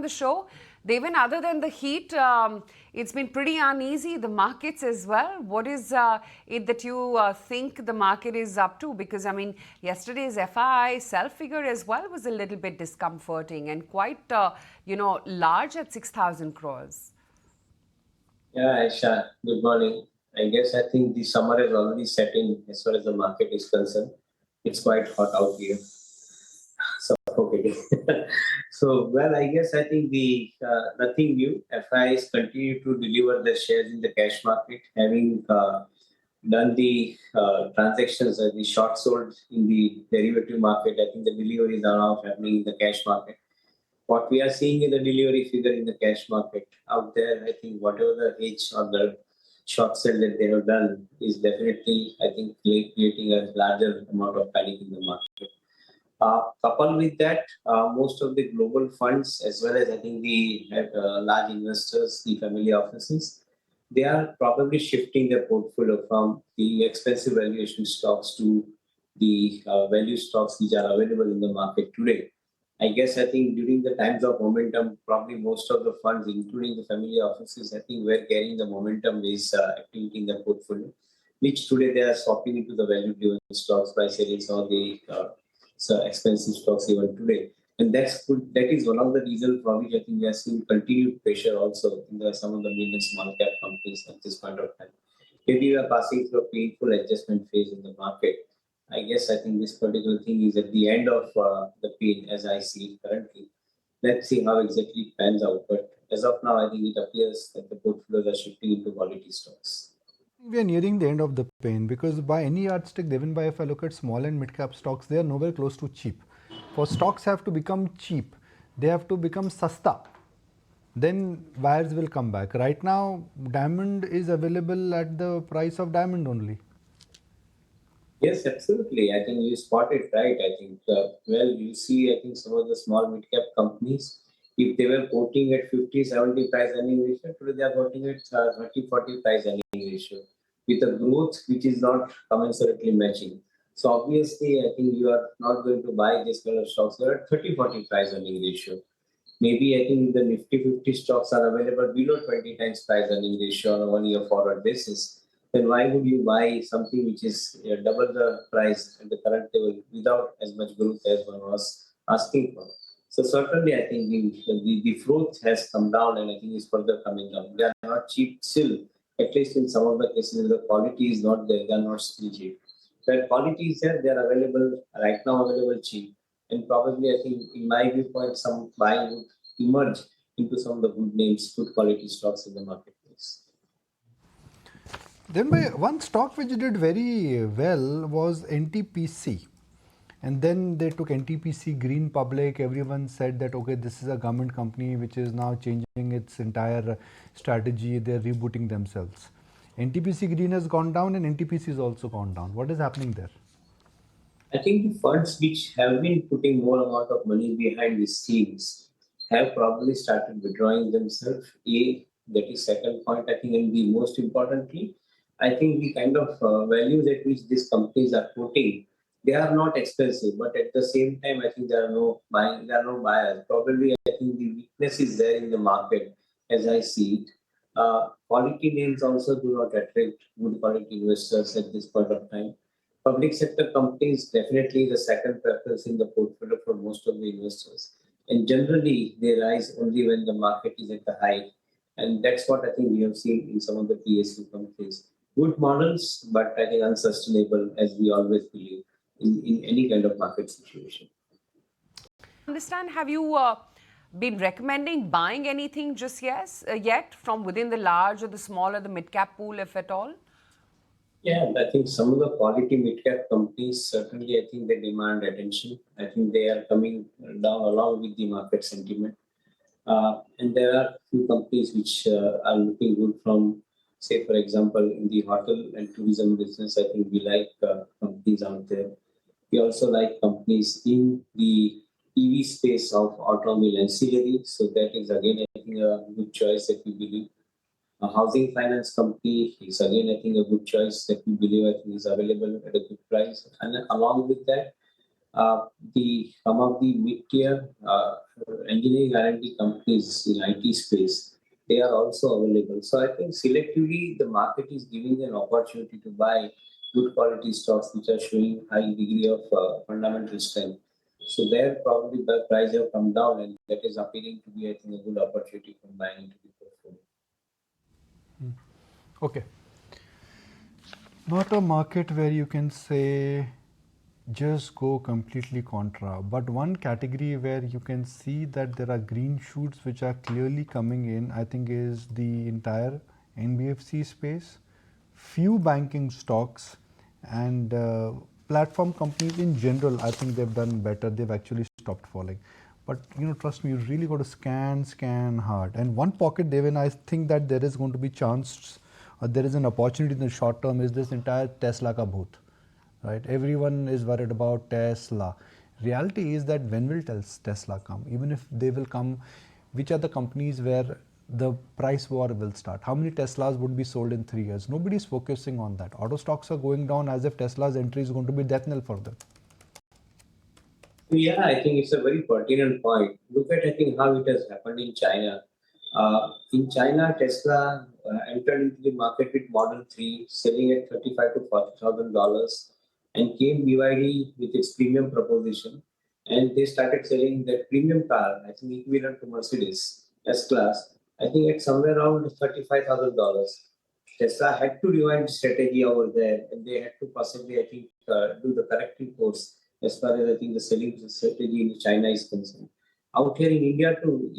on the show. Deven, other than the heat, it's been pretty uneasy, the markets as well. What is it that you think the market is up to? Because, I mean, yesterday's FI self-figure as well was a little bit discomforting and quite, large at 6,000 crores. Yeah, Aisha, good morning. I think the summer has already set in as far as the market is concerned. It's quite hot out here. Suffocating. I think the nothing new. FIs continue to deliver their shares in the cash market, having done the transactions as the short sold in the derivative market. I think the deliveries are now happening in the cash market. What we are seeing in the delivery figure in the cash market out there, I think whatever the hedge or the short sell that they have done is definitely, I think, creating a larger amount of panic in the market. Coupled with that, most of the global funds, as well as I think the large investors, the family offices, they are probably shifting their portfolio from the expensive valuation stocks to the value stocks which are available in the market today. I think during the times of momentum, probably most of the funds, including the family offices, I think were carrying the momentum based activity in their portfolio, which today they are swapping into the value driven stocks by selling some of the expensive stocks even today. And that's good. That is one of the reasons for which I think we are seeing continued pressure also in some of the mid and small cap companies at this point of time. Maybe we are passing through a painful adjustment phase in the market. I think this particular thing is at the end of the pain as I see it currently. Let's see how exactly it pans out. But as of now, I think it appears that the portfolios are shifting into quality stocks. We are nearing the end of the pain because by any yardstick given by, if I look at small and mid cap stocks, they are nowhere close to cheap. For stocks have to become cheap, they have to become sasta. Then buyers will come back. Right now, diamond is available at the price of diamond only. Yes, absolutely. I think you spotted right. I think, you see, I think some of the small mid-cap companies, if they were quoting at 50, 70 price earning ratio, today they are quoting at 30, 40 price earning ratio with a growth which is not commensurately matching. So obviously, I think you are not going to buy this kind of stocks. They are at 30, 40 price earning ratio. Maybe I think the Nifty 50 stocks are available below 20 times price earning ratio on a 1 year forward basis. Then why would you buy something which is double the price at the current level without as much growth as one was asking for? So certainly, I think the growth has come down, and I think is further coming down. They are not cheap still. At least in some of the cases, the quality is not there. They are not still cheap. Where quality is there, they are available right now, available cheap. And probably, I think, in my viewpoint, some buying would emerge into some of the good names, good quality stocks in the marketplace. Then one stock which did very well was NTPC. And then they took NTPC Green public. Everyone said that, okay, this is a government company which is now changing its entire strategy. They're rebooting themselves. NTPC Green has gone down and NTPC has also gone down. What is happening there? I think the funds which have been putting more amount of money behind these schemes have probably started withdrawing themselves. That is second point, I think, and the most importantly, I think the kind of values at which these companies are quoting, they are not expensive, but at the same time, I think there are no buyers. Probably, I think the weakness is there in the market as I see it. Quality names also do not attract good quality investors at this point of time. Public sector companies definitely the second preference in the portfolio for most of the investors. And generally, they rise only when the market is at the high. And that's what I think we have seen in some of the PSU companies. Good models, but I think unsustainable, as we always believe, in any kind of market situation. Understand, have you been recommending buying anything just yet from within the large or the small or the mid-cap pool, if at all? Yeah, I think some of the quality mid-cap companies, certainly, I think they demand attention. I think they are coming down along with the market sentiment. And there are few companies which are looking good from, say, for example, in the hotel and tourism business. I think we like companies out there. We also like companies in the EV space of automobile ancillary. So that is, again, I think a good choice that we believe. A housing finance company is, again, I think, a good choice that we believe I think is available at a good price. And along with that, Some of the mid-tier engineering R&D companies in IT space, they are also available. So I think selectively the market is giving an opportunity to buy good quality stocks which are showing high degree of fundamental strength. So there probably the price have come down, and that is appearing to be, I think, a good opportunity for buying into the portfolio. Okay. Not a market where you can say just go completely contra, but one category where you can see that there are green shoots which are clearly coming in, I think, is the entire NBFC space, few banking stocks, and platform companies in general. I think they've done better. They've actually stopped falling. But trust me, you really got to scan hard. And one pocket, Deven, I think that there is going to be chance, or there is an opportunity in the short term, is this entire Tesla ka bhoot, right? Everyone is worried about Tesla. Reality is that when will Tesla come? Even if they will come, which are the companies where the price war will start? How many Teslas would be sold in 3 years? Nobody is focusing on that. Auto stocks are going down as if Tesla's entry is going to be death knell for them. Yeah, I think it's a very pertinent point. Look at, I think, how it has happened in China. In China, Tesla entered into the market with Model 3, selling at $35,000 to $40,000, and came BYD with its premium proposition. And they started selling that premium car, I think equivalent to Mercedes S Class, I think at somewhere around $35,000. Tesla had to rewind strategy over there, and they had to possibly, I think, do the corrective course as far as I think the selling strategy in China is concerned. Out here in India too,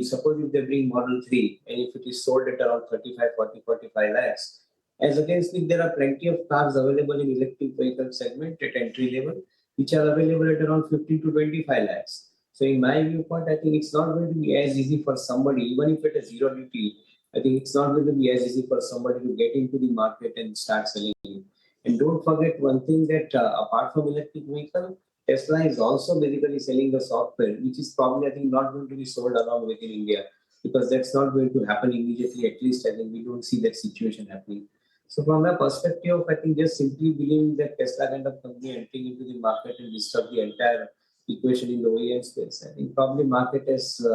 suppose if they bring Model 3 and if it is sold at around 35, 40, 45 lakhs, as against it, there are plenty of cars available in electric vehicle segment at entry level, which are available at around 15 to 25 lakhs. So in my viewpoint, I think it's not going to be as easy for somebody, even if it is zero duty, I think it's not going to be as easy for somebody to get into the market and start selling it. And don't forget one thing that apart from electric vehicle, Tesla is also basically selling the software, which is probably, I think, not going to be sold along within India because that's not going to happen immediately. At least, I think we don't see that situation happening. So, from my perspective, I think just simply believing that Tesla kind of company entering into the market and disrupt the entire equation in the OEM space, I think probably market has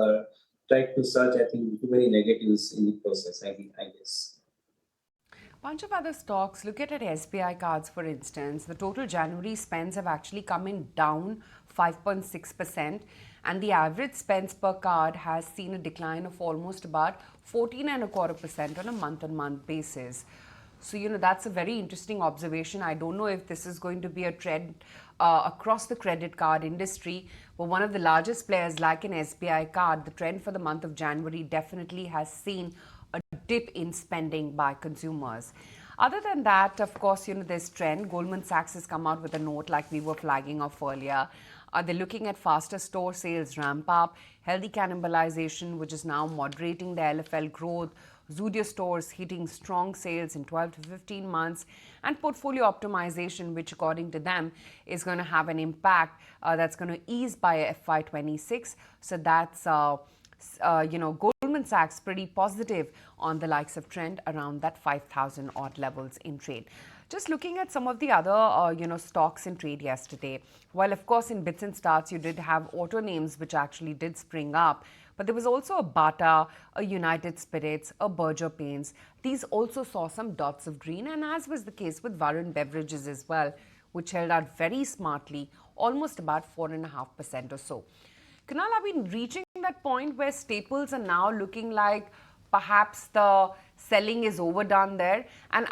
tried to search, I think, too many negatives in the process, I guess. Bunch of other stocks. Look at SBI cards, for instance. The total January spends have actually come in down 5.6%, and the average spends per card has seen a decline of almost about 14.25% on a month-on-month basis. So, that's a very interesting observation. I don't know if this is going to be a trend across the credit card industry, but one of the largest players like an SBI card, the trend for the month of January definitely has seen a dip in spending by consumers. Other than that, of course, this trend. Goldman Sachs has come out with a note like we were flagging off earlier. They're looking at faster store sales ramp up, healthy cannibalization, which is now moderating the LFL growth, Zudio stores hitting strong sales in 12 to 15 months, and portfolio optimization, which according to them is going to have an impact that's going to ease by FY26. So that's Goldman Sachs pretty positive on the likes of trend around that 5,000 odd levels in trade. Just looking at some of the other stocks in trade yesterday, while of course in bits and starts you did have auto names which actually did spring up, but there was also a Bata, a United Spirits, a Berger Paints. These also saw some dots of green, and as was the case with Varun Beverages as well, which held out very smartly, almost about 4.5% or so. Kunal, have been reaching that point where staples are now looking like perhaps the selling is overdone there, and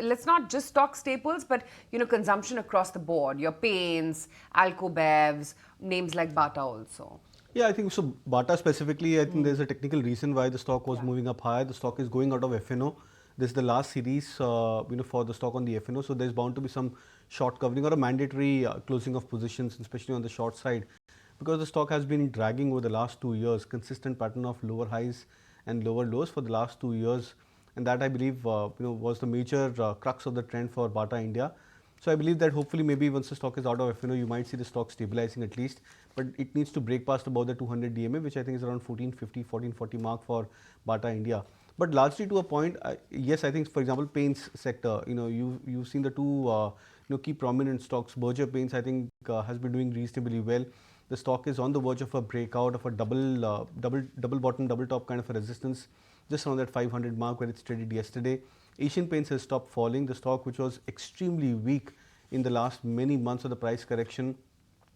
let's not just talk staples, but consumption across the board, your paints, Alcobevs, names like Bata also. Yeah, I think so. Bata specifically, I think there's a technical reason why the stock was moving up higher. The stock is going out of FNO. This is the last series, for the stock on the FNO. So there's bound to be some short covering or a mandatory closing of positions, especially on the short side, because the stock has been dragging over the last 2 years, consistent pattern of lower highs and lower lows for the last 2 years, and that I believe was the major crux of the trend for Bata India. So I believe that hopefully maybe once the stock is out of FNO, you might see the stock stabilizing at least, but it needs to break past about the 200 DMA, which I think is around 1450, 1440 mark for Bata India. But largely to a point, yes, I think for example paints sector, you've seen the two key prominent stocks. Berger Paints, I think, has been doing reasonably well. The stock is on the verge of a breakout of a double bottom, double top kind of a resistance, just around that 500 mark where it's traded yesterday. Asian Paints has stopped falling. The stock, which was extremely weak in the last many months of the price correction,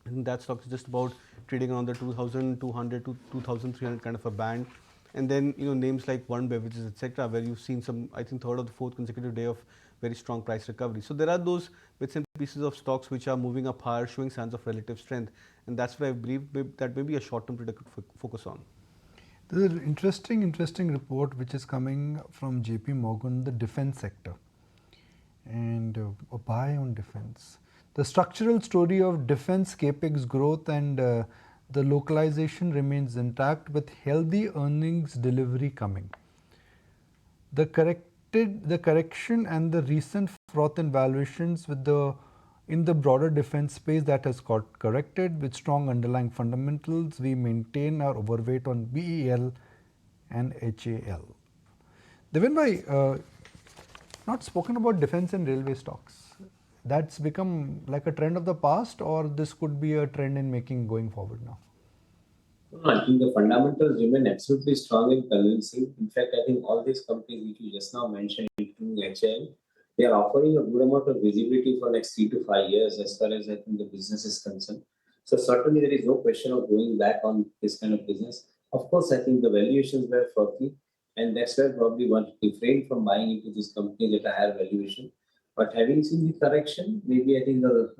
and that stock is just about trading around the 2,200 to 2,300 kind of a band. And then names like Warren Beverages, etc., where you've seen some, I think, third or the fourth consecutive day of very strong price recovery. So there are those bits and pieces of stocks which are moving up higher, showing signs of relative strength, and that's what I believe that may be a short-term trader could focus on. There's an interesting report which is coming from JP Morgan, the defense sector, and a buy on defense. The structural story of defense capex growth and the localization remains intact with healthy earnings delivery coming. The correction and the recent froth in valuations in the broader defense space that has got corrected with strong underlying fundamentals. We maintain our overweight on BEL and HAL. Deven bhai, not spoken about defense and railway stocks. That's become like a trend of the past, or this could be a trend in making going forward now? No, I think the fundamentals remain absolutely strong and convincing. In fact, I think all these companies which you just now mentioned, including HL, they are offering a good amount of visibility for next 3 to 5 years as far as I think the business is concerned. So certainly there is no question of going back on this kind of business. Of course, I think the valuations were frothy, and that's where probably one refrained from buying into this company at a higher valuation. But having seen the correction, maybe I think the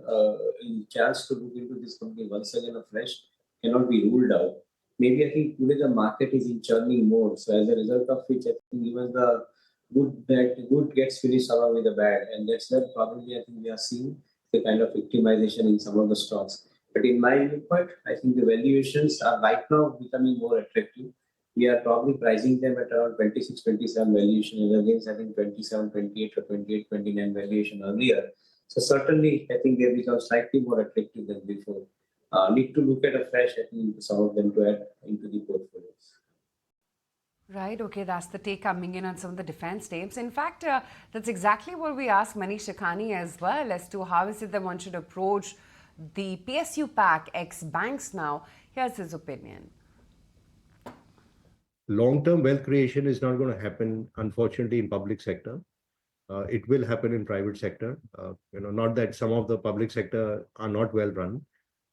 chance to look into this company once again afresh cannot be ruled out. Maybe I think today the market is in churning mode. So as a result of which, I think even the good gets finished along with the bad, and that's where probably I think we are seeing the kind of victimization in some of the stocks. But in my viewpoint, I think the valuations are right now becoming more attractive. We are probably pricing them at around 26, 27 valuation, and against I think 27, 28 or 28, 29 valuation earlier. So certainly, I think they become slightly more attractive than before. Need to look at afresh, I think, some of them to add into the portfolios. Right, okay, that's the take coming in on some of the defense names. In fact, that's exactly what we asked Manish Shikhani as well, as to how is it that one should approach the PSU pack ex banks now. Here's his opinion. Long-term wealth creation is not going to happen, unfortunately, in public sector. It will happen in private sector. Not that some of the public sector are not well run,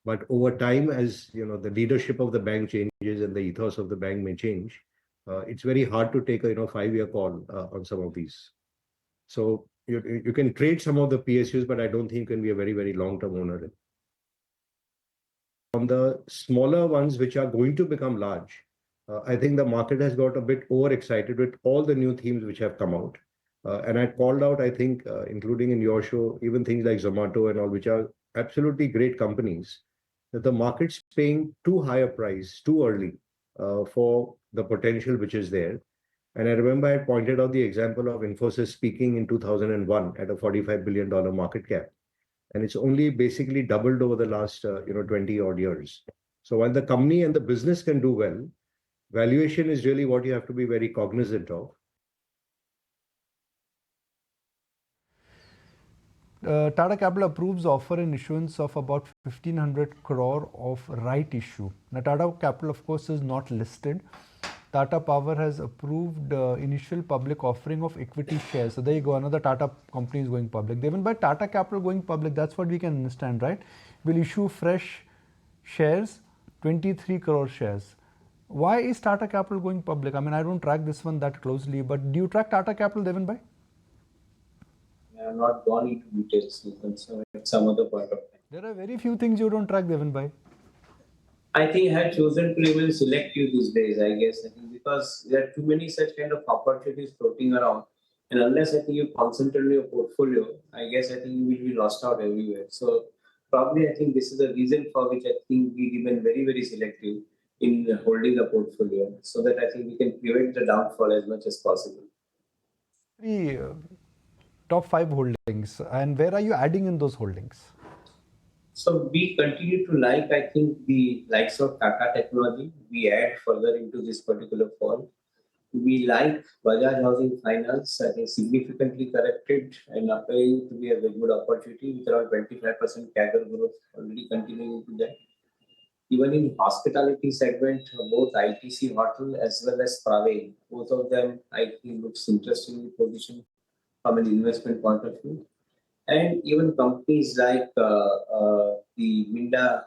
but over time, as the leadership of the bank changes and the ethos of the bank may change, it's very hard to take a 5-year call on some of these. So you can trade some of the PSUs, but I don't think you can be a very, very long-term owner. On the smaller ones, which are going to become large, I think the market has got a bit overexcited with all the new themes which have come out. And I called out, I think, including in your show, even things like Zomato and all, which are absolutely great companies, that the market's paying too high a price too early for the potential which is there. And I remember I pointed out the example of Infosys speaking in 2001 at a $45 billion market cap. And it's only basically doubled over the last 20 odd years. So while the company and the business can do well, valuation is really what you have to be very cognizant of. Tata Capital approves offer and issuance of about 1,500 crore of right issue. Now, Tata Capital, of course, is not listed. Tata Power has approved initial public offering of equity shares. So there you go, another Tata company is going public. Even by Tata Capital going public, that's what we can understand, right? Will issue fresh shares, 23 crore shares. Why is Tata Capital going public? I mean, I don't track this one that closely, but do you track Tata Capital, Deven bhai? I have not gone into details, so at some other point of time. There are very few things you don't track, Deven bhai. I think I have chosen to remain selective these days, I guess. I think because there are too many such kind of opportunities floating around. And unless I think you concentrate on your portfolio, I guess I think you will be lost out everywhere. So probably I think this is the reason for which I think we remain very, very selective in holding the portfolio, so that I think we can prevent the downfall as much as possible. The top 5 holdings, and where are you adding in those holdings? So we continue to like, I think, the likes of Tata Technology. We add further into this particular fall. We like Bajaj Housing Finance, I think significantly corrected and appearing to be a very good opportunity with around 25% CAGR growth already continuing into that. Even in hospitality segment, both ITC Hotel as well as Praveen, both of them I think looks interestingly positioned from an investment point of view. And even companies like the Minda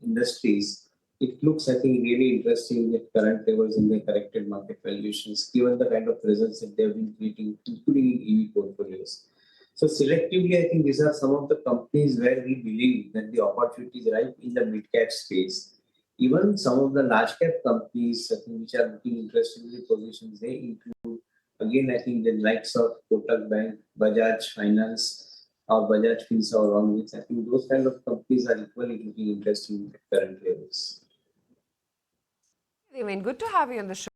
Industries, it looks, I think, really interesting at current levels in the corrected market valuations, given the kind of presence that they've been creating, including in EV portfolios. So selectively, I think these are some of the companies where we believe that the opportunity is right in the mid-cap space. Even some of the large cap companies, I think, which are looking interestingly positioned, they include, again, I think the likes of Kotak Bank, Bajaj Finance, or Bajaj Finsa or along with, I think those kind of companies are equally looking interesting at current levels. Deven, good to have you on the show.